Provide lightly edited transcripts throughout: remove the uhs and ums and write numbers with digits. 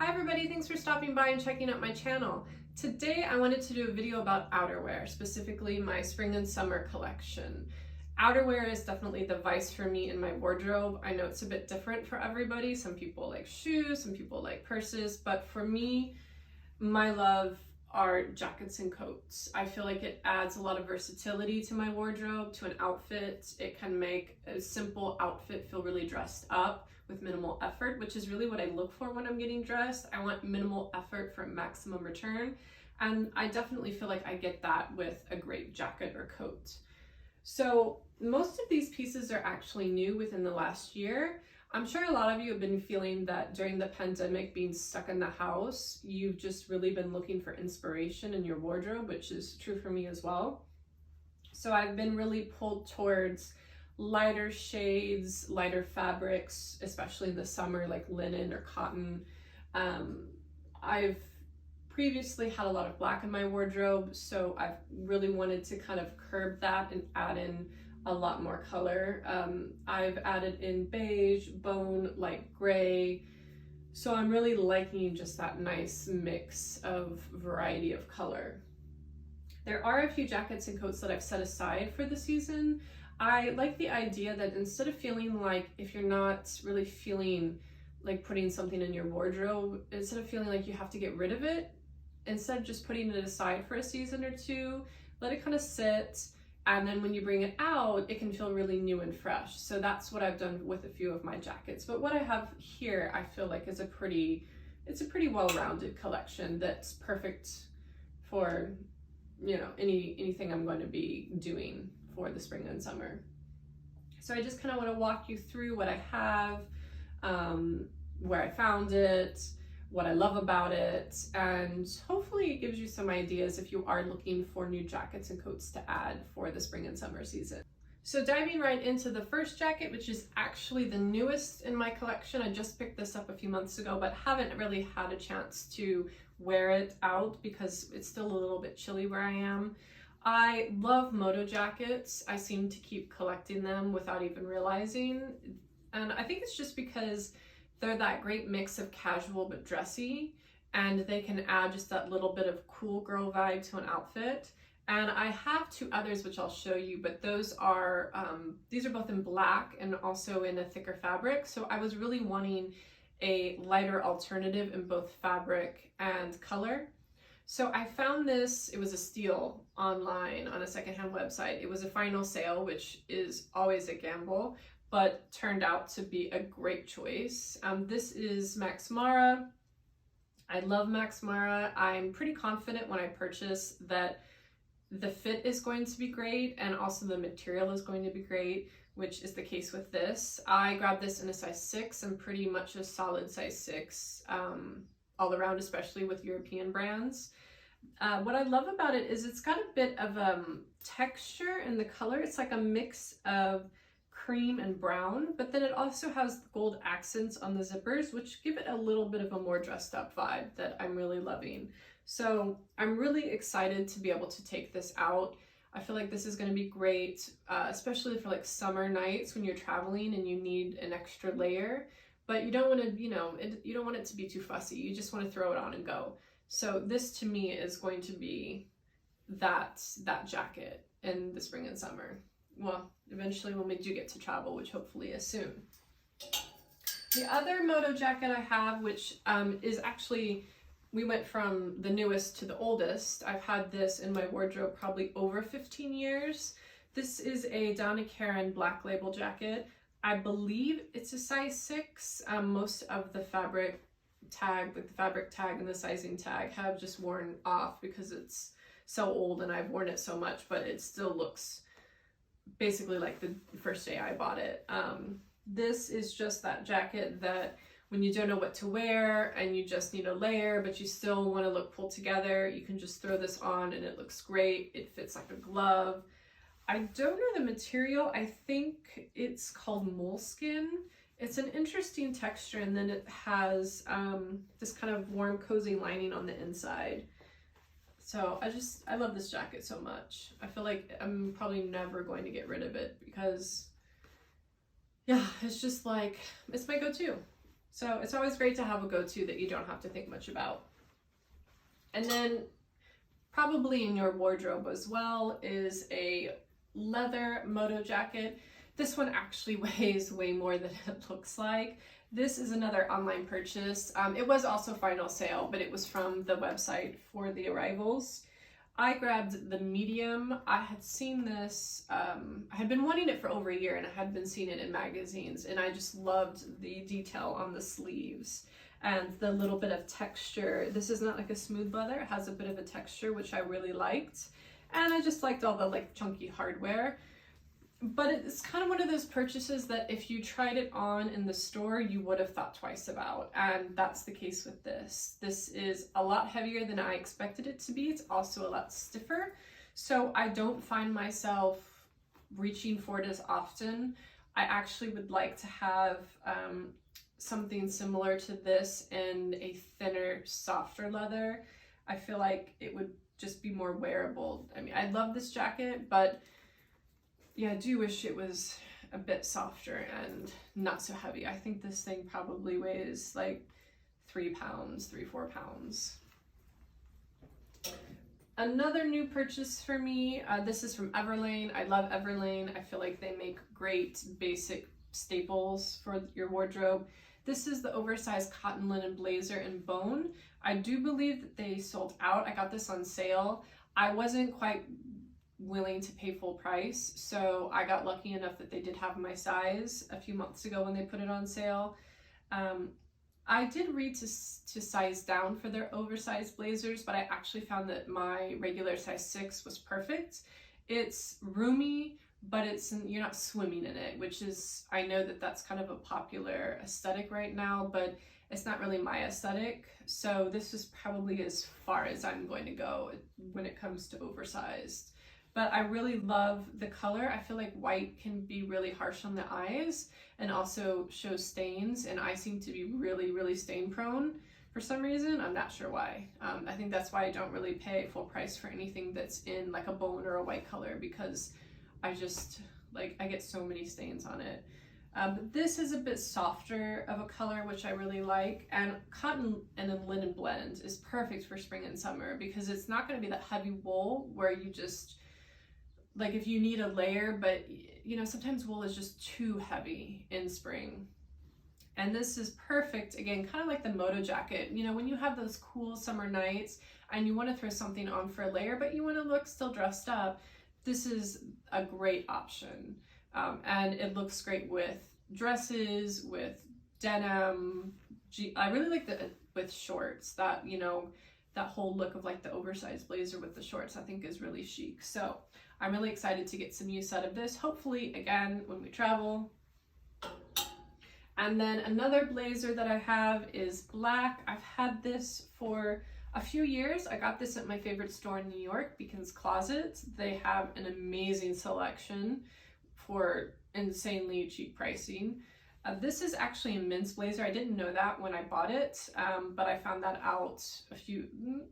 Hi everybody, thanks for stopping by and checking out my channel. Today I wanted to do a video about outerwear, specifically my spring and summer collection. Outerwear is definitely the vice for me in my wardrobe. I know it's a bit different for everybody. Some people like shoes, some people like purses, but for me, my love are jackets and coats. I feel like it adds a lot of versatility to my wardrobe, to an outfit. It can make a simple outfit feel really dressed up with minimal effort, which is really what I look for when I'm getting dressed. I want minimal effort for maximum return. And I definitely feel like I get that with a great jacket or coat. So most of these pieces are actually new within the last year. I'm sure a lot of you have been feeling that during the pandemic, being stuck in the house, you've just really been looking for inspiration in your wardrobe, which is true for me as well. So I've been really pulled towards lighter shades, lighter fabrics, especially in the summer, like linen or cotton. I've previously had a lot of black in my wardrobe, so I've really wanted to kind of curb that and add in a lot more color. I've added in beige, bone, light gray. So I'm really liking just that nice mix of variety of color. There are a few jackets and coats that I've set aside for the season. I like the idea that instead of feeling like, if you're not really feeling like putting something in your wardrobe, instead of feeling like you have to get rid of it, instead of just putting it aside for a season or two, let it kind of sit. And then when you bring it out, it can feel really new and fresh. So that's what I've done with a few of my jackets. But what I have here, I feel like is it's a pretty well-rounded collection that's perfect for, you know, anything I'm going to be doing for the spring and summer. So I just kind of want to walk you through what I have, where I found it, what I love about it, and hopefully it gives you some ideas if you are looking for new jackets and coats to add for the spring and summer season. So diving right into the first jacket, which is actually the newest in my collection. I just picked this up a few months ago, but haven't really had a chance to wear it out because it's still a little bit chilly where I am. I love moto jackets. I seem to keep collecting them without even realizing. And I think it's just because they're that great mix of casual but dressy, and they can add just that little bit of cool girl vibe to an outfit. And I have two others which I'll show you, but those are, these are both in black and also in a thicker fabric. So I was really wanting a lighter alternative in both fabric and color. So I found this, it was a steal online on a secondhand website. It was a final sale, which is always a gamble, but turned out to be a great choice. This is Max Mara. I love Max Mara. I'm pretty confident when I purchase that the fit is going to be great and also the material is going to be great, which is the case with this. I grabbed this in a size 6 and pretty much a solid size 6 all around, especially with European brands. What I love about it is it's got a bit of texture in the color. It's like a mix of cream and brown, but then it also has gold accents on the zippers, which give it a little bit of a more dressed up vibe that I'm really loving. So I'm really excited to be able to take this out. I feel like this is going to be great, especially for like summer nights when you're traveling and you need an extra layer, but you don't want to, you know, you don't want it to be too fussy. You just want to throw it on and go. So this to me is going to be that jacket in the spring and summer. Well, eventually when we do get to travel, which hopefully is soon. The other moto jacket I have, which is actually, we went from the newest to the oldest. I've had this in my wardrobe probably over 15 years. This is a Donna Karan Black Label jacket. I believe it's a size 6. Most of the fabric tag, like the fabric tag and the sizing tag, have just worn off because it's so old and I've worn it so much, but it still looks basically like the first day I bought it. This is just that jacket that when you don't know what to wear and you just need a layer, but you still want to look pulled together, you can just throw this on and it looks great. It fits like a glove. I don't know the material. I think it's called moleskin. It's an interesting texture, and then it has this kind of warm, cozy lining on the inside. So I love this jacket so much. I feel like I'm probably never going to get rid of it because, yeah, it's just like, it's my go-to. So it's always great to have a go-to that you don't have to think much about. And then probably in your wardrobe as well is a leather moto jacket. This one actually weighs way more than it looks like. This is another online purchase. It was also final sale, but it was from the website for the arrivals. I grabbed the medium. I had seen this, I had been wanting it for over a year, and I had been seeing it in magazines, and I just loved the detail on the sleeves and the little bit of texture. This is not like a smooth leather, it has a bit of a texture, which I really liked. And I just liked all the like chunky hardware. But it's kind of one of those purchases that if you tried it on in the store, you would have thought twice about. And that's the case with this. This is a lot heavier than I expected it to be. It's also a lot stiffer. So I don't find myself reaching for it as often. I actually would like to have something similar to this in a thinner, softer leather. I feel like it would just be more wearable. I mean, I love this jacket, but yeah, I do wish it was a bit softer and not so heavy. I think this thing probably weighs like 3 pounds, 3-4 pounds. Another new purchase for me, this is from Everlane. I love Everlane. I feel like they make great basic staples for your wardrobe. This is the oversized cotton linen blazer in bone. I do believe that they sold out. I got this on sale. I wasn't quite willing to pay full price, so I got lucky enough that they did have my size a few months ago when they put it on sale. I did read to size down for their oversized blazers, but I actually found that my regular size 6 was perfect. It's roomy, but you're not swimming in it, which is, I know that that's kind of a popular aesthetic right now, but it's not really my aesthetic. So this is probably as far as I'm going to go when it comes to oversized. But I really love the color. I feel like white can be really harsh on the eyes and also shows stains, and I seem to be really, really stain prone for some reason. I'm not sure why. I think that's why I don't really pay full price for anything that's in like a bone or a white color, because I just, like, I get so many stains on it. But this is a bit softer of a color, which I really like, and cotton and a linen blend is perfect for spring and summer because it's not going to be that heavy wool where you just, like, if you need a layer, but you know, sometimes wool is just too heavy in spring. And this is perfect, again, kind of like the moto jacket. You know, when you have those cool summer nights and you want to throw something on for a layer, but you want to look still dressed up, this is a great option. And it looks great with dresses, with denim. I really like the with shorts, that, you know, that whole look of like the oversized blazer with the shorts, I think is really chic. So I'm really excited to get some use out of this, hopefully again when we travel. And then another blazer that I have is black. I've had this for a few years. I got this at my favorite store in New York, Beacon's Closet. They have an amazing selection for insanely cheap pricing. This is actually a men's blazer. I didn't know that when I bought it, but I found that out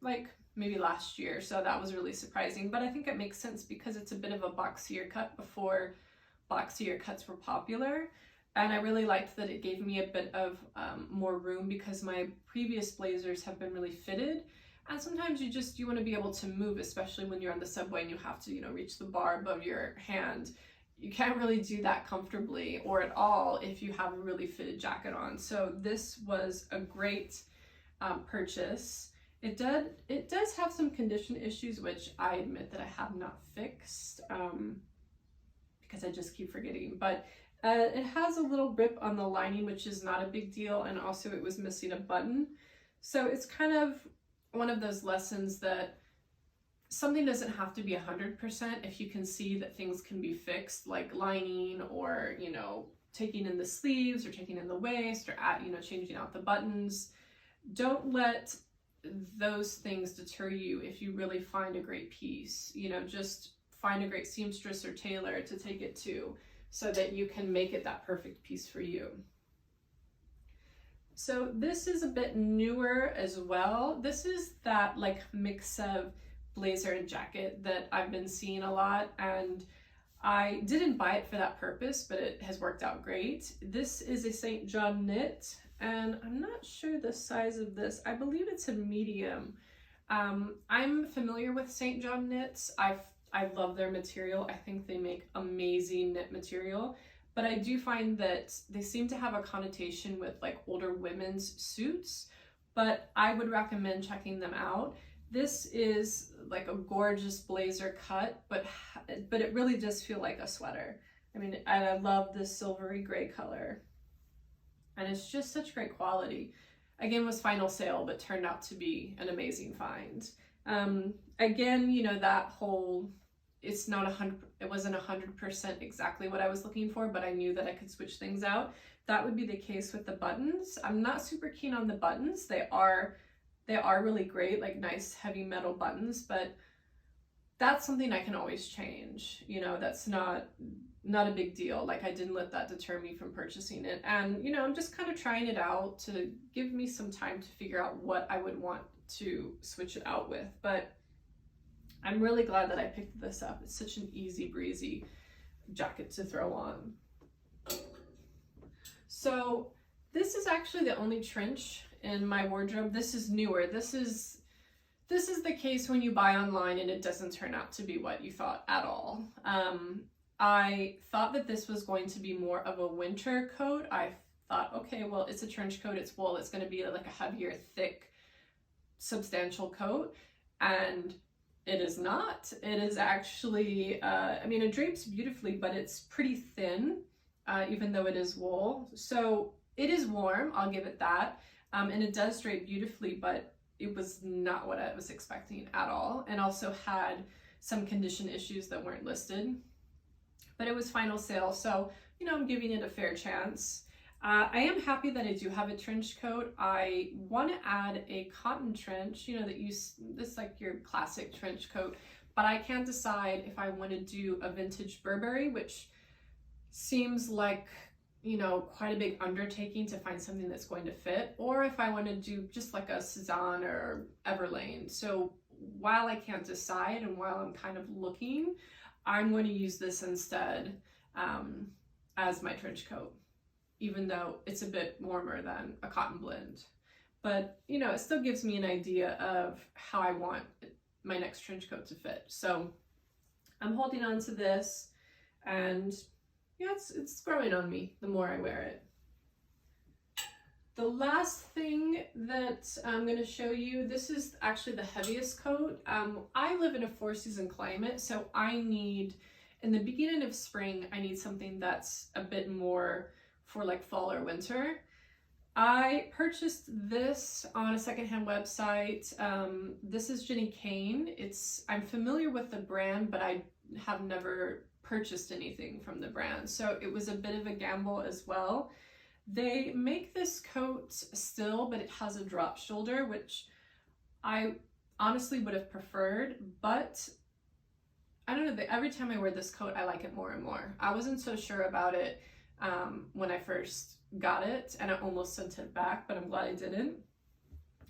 like maybe last year, so that was really surprising. But I think it makes sense because it's a bit of a boxier cut before boxier cuts were popular. And I really liked that it gave me a bit of more room, because my previous blazers have been really fitted. And sometimes you want to be able to move, especially when you're on the subway and you have to, you know, reach the bar above your hand. You can't really do that comfortably or at all if you have a really fitted jacket on. So this was a great purchase. It does have some condition issues, which I admit that I have not fixed because I just keep forgetting. But it has a little rip on the lining, which is not a big deal, and also it was missing a button. So it's kind of one of those lessons that something doesn't have to be 100% if you can see that things can be fixed, like lining, or, you know, taking in the sleeves or taking in the waist, or you know, changing out the buttons. Don't let those things deter you if you really find a great piece. You know, just find a great seamstress or tailor to take it to, so that you can make it that perfect piece for you. So this is a bit newer as well. This is that like mix of blazer and jacket that I've been seeing a lot, and I didn't buy it for that purpose, but it has worked out great. This is a St. John knit. and I'm not sure the size of this. I believe it's a medium. I'm familiar with St. John knits. I love their material. I think they make amazing knit material, but I do find that they seem to have a connotation with like older women's suits, but I would recommend checking them out. This is like a gorgeous blazer cut, but it really does feel like a sweater. I mean, I love this silvery gray color, and it's just such great quality. Again, was final sale, but turned out to be an amazing find. Again, you know, that whole, it's not 100, it wasn't 100% exactly what I was looking for, but I knew that I could switch things out. That would be the case with the buttons. I'm not super keen on the buttons. They are really great, like nice heavy metal buttons, but that's something I can always change. You know, that's not a big deal. Like, I didn't let that deter me from purchasing it. And, you know, I'm just kind of trying it out to give me some time to figure out what I would want to switch it out with. But I'm really glad that I picked this up. It's such an easy breezy jacket to throw on. So this is actually the only trench in my wardrobe. This is newer. This is the case when you buy online and it doesn't turn out to be what you thought at all. I thought that this was going to be more of a winter coat. I thought, okay, well, it's a trench coat, it's wool, it's going to be like a heavier, thick, substantial coat. And it is not. It is actually, I mean, it drapes beautifully, but it's pretty thin, even though it is wool. So it is warm, I'll give it that. And it does drape beautifully, but it was not what I was expecting at all. And also had some condition issues that weren't listed. But it was final sale, so, you know, I'm giving it a fair chance. I am happy that I do have a trench coat. I want to add a cotton trench, you know, this like your classic trench coat, but I can't decide if I want to do a vintage Burberry, which seems like, you know, quite a big undertaking to find something that's going to fit, or if I want to do just like a Cezanne or Everlane. So while I can't decide and while I'm kind of looking, I'm going to use this instead as my trench coat, even though it's a bit warmer than a cotton blend. But, you know, it still gives me an idea of how I want my next trench coat to fit. So I'm holding on to this, and yeah, it's growing on me the more I wear it. The last thing that I'm going to show you, this is actually the heaviest coat. I live in a 4-season climate, so I need, in the beginning of spring, I need something that's a bit more for like fall or winter. I purchased this on a secondhand website. This is Jenny Kane. I'm familiar with the brand, but I have never purchased anything from the brand, so it was a bit of a gamble as well. They make this coat still, but it has a drop shoulder, which I honestly would have preferred, but I don't know, every time I wear this coat, I like it more and more. I wasn't so sure about it when I first got it, and I almost sent it back, but I'm glad I didn't.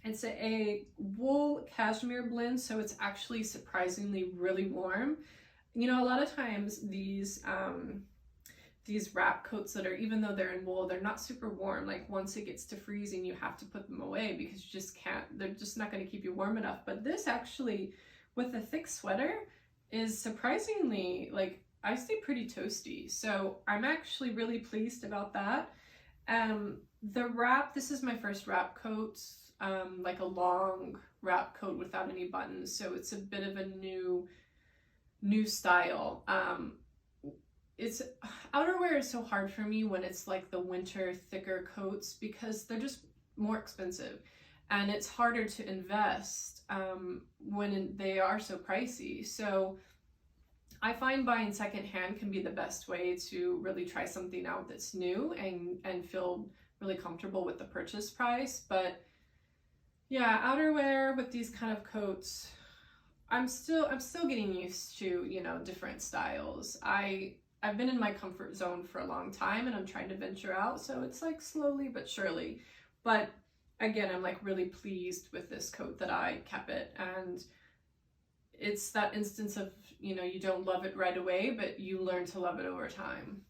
It's a wool cashmere blend, so it's actually surprisingly really warm. You know, a lot of times these wrap coats that are, even though they're in wool, they're not super warm. Like once it gets to freezing, you have to put them away because you just can't, they're just not going to keep you warm enough. But this actually, with a thick sweater, is surprisingly, like, I stay pretty toasty. So I'm actually really pleased about that. The wrap, this is my first wrap coat, like a long wrap coat without any buttons. So it's a bit of a new style. Outerwear is so hard for me when it's like the winter thicker coats because they're just more expensive, and it's harder to invest when they are so pricey. So I find buying secondhand can be the best way to really try something out that's new and feel really comfortable with the purchase price. But yeah, outerwear with these kind of coats, I'm still getting used to, you know, different styles. I've been in my comfort zone for a long time, and I'm trying to venture out, so it's like slowly but surely. But again, I'm like really pleased with this coat that I kept it, and it's that instance of, you know, you don't love it right away, but you learn to love it over time.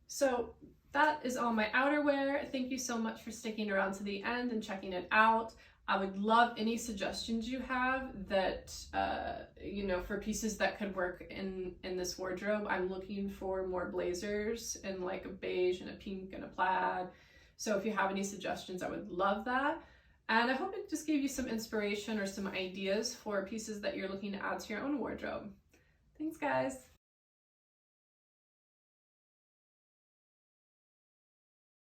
So that is all my outerwear. Thank you so much for sticking around to the end and checking it out. I would love any suggestions you have that, you know, for pieces that could work in this wardrobe. I'm looking for more blazers in like a beige and a pink and a plaid. So if you have any suggestions, I would love that. And I hope it just gave you some inspiration or some ideas for pieces that you're looking to add to your own wardrobe. Thanks, guys.